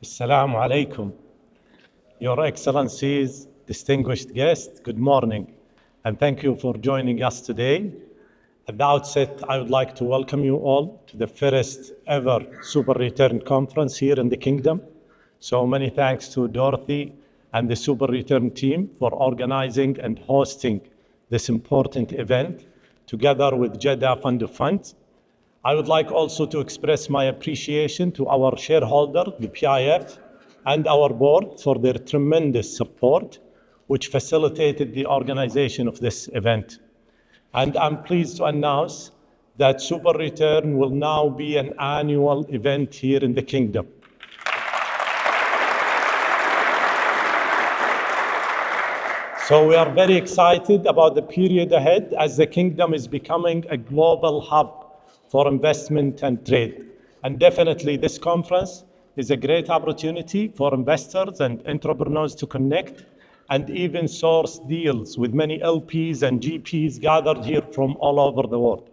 Assalamu alaikum. Your Excellencies, distinguished guests, good morning, and thank you for joining us today. At the outset, I would like to welcome you all to the first ever SuperReturn conference here in the Kingdom. So many thanks to Dorothy and the SuperReturn team for organizing and hosting this important event together with Jada FoF. I would like also to express my appreciation to our shareholder, the PIF, and our board for their tremendous support, which facilitated the organization of this event. And I'm pleased to announce that SuperReturn will now be an annual event here in the Kingdom. So we are very excited about the period ahead as the Kingdom is becoming a global hub for investment and trade. And definitely this conference is a great opportunity for investors and entrepreneurs to connect and even source deals with many LPs and GPs gathered here from all over the world.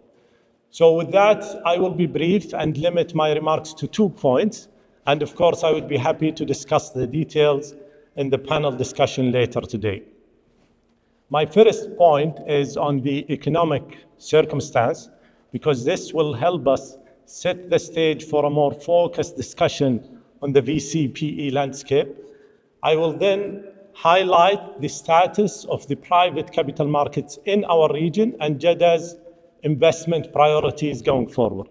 So with that, I will be brief and limit my remarks to 2 points. And of course, I would be happy to discuss the details in the panel discussion later today. My first point is on the economic circumstance, because this will help us set the stage for a more focused discussion on the VC PE landscape. I will then highlight the status of the private capital markets in our region and Jada's investment priorities going forward.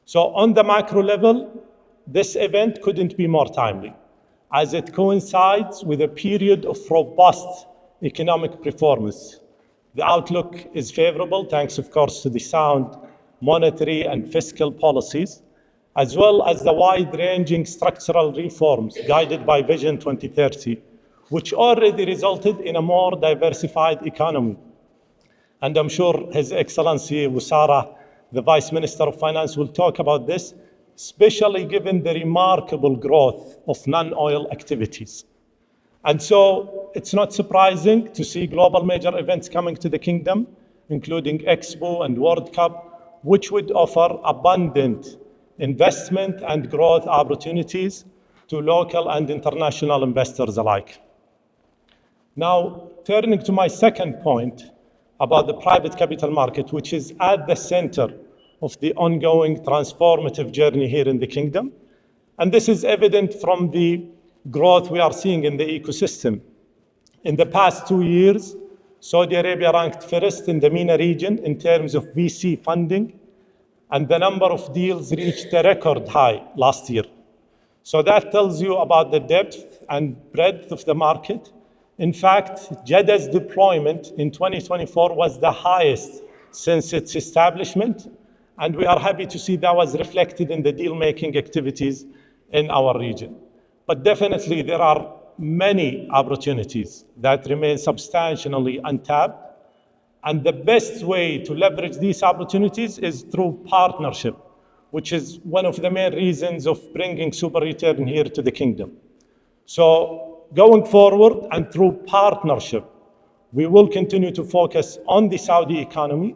So on the macro level, this event couldn't be more timely, as it coincides with a period of robust economic performance. The outlook is favorable, thanks of course to the sound monetary and fiscal policies, as well as the wide-ranging structural reforms guided by Vision 2030, which already resulted in a more diversified economy. And I'm sure His Excellency Wusara, the Vice Minister of Finance, will talk about this, especially given the remarkable growth of non-oil activities. And so it's not surprising to see global major events coming to the Kingdom, including Expo and World Cup, which would offer abundant investment and growth opportunities to local and international investors alike. Now, turning to my second point about the private capital market, which is at the center of the ongoing transformative journey here in the Kingdom. And this is evident from the growth we are seeing in the ecosystem. In the past 2 years, Saudi Arabia ranked first in the MENA region in terms of VC funding, and the number of deals reached a record high last year. So that tells you about the depth and breadth of the market. In fact, Jeddah deployment in 2024 was the highest since its establishment, and we are happy to see that was reflected in the deal-making activities in our region. But definitely there are many opportunities that remain substantially untapped, and the best way to leverage these opportunities is through partnership, which is one of the main reasons of bringing SuperReturn here to the Kingdom. So going forward and through partnership, we will continue to focus on the Saudi economy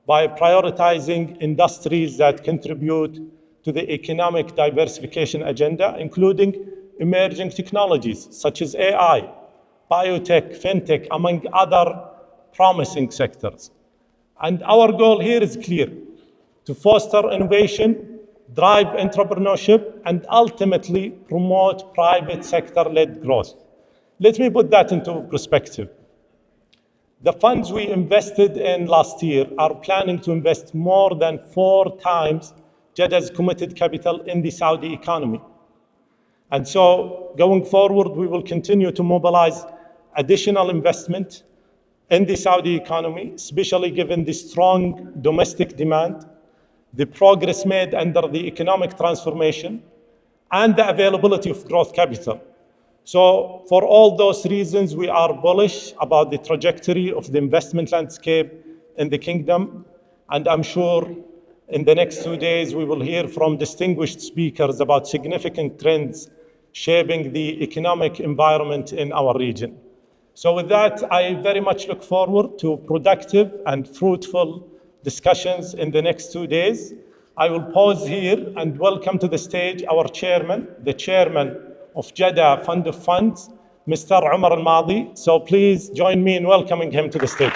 by prioritizing industries that contribute to the economic diversification agenda, including emerging technologies such as AI, biotech, fintech, among other promising sectors. And our goal here is clear: to foster innovation, drive entrepreneurship, and ultimately promote private sector-led growth. Let me put that into perspective. The funds we invested in last year are planning to invest more than 4 times Jeddah's committed capital in the Saudi economy. And so going forward, we will continue to mobilize additional investment in the Saudi economy, especially given the strong domestic demand, the progress made under the economic transformation, and the availability of growth capital. So for all those reasons, we are bullish about the trajectory of the investment landscape in the Kingdom. And I'm sure in the next 2 days, we will hear from distinguished speakers about significant trends shaping the economic environment in our region. So with that, I very much look forward to productive and fruitful discussions in the next 2 days. I will pause here and welcome to the stage our chairman, the chairman of Jada Fund of Funds, Mr. Umar Al-Madi. So please join me in welcoming him to the stage.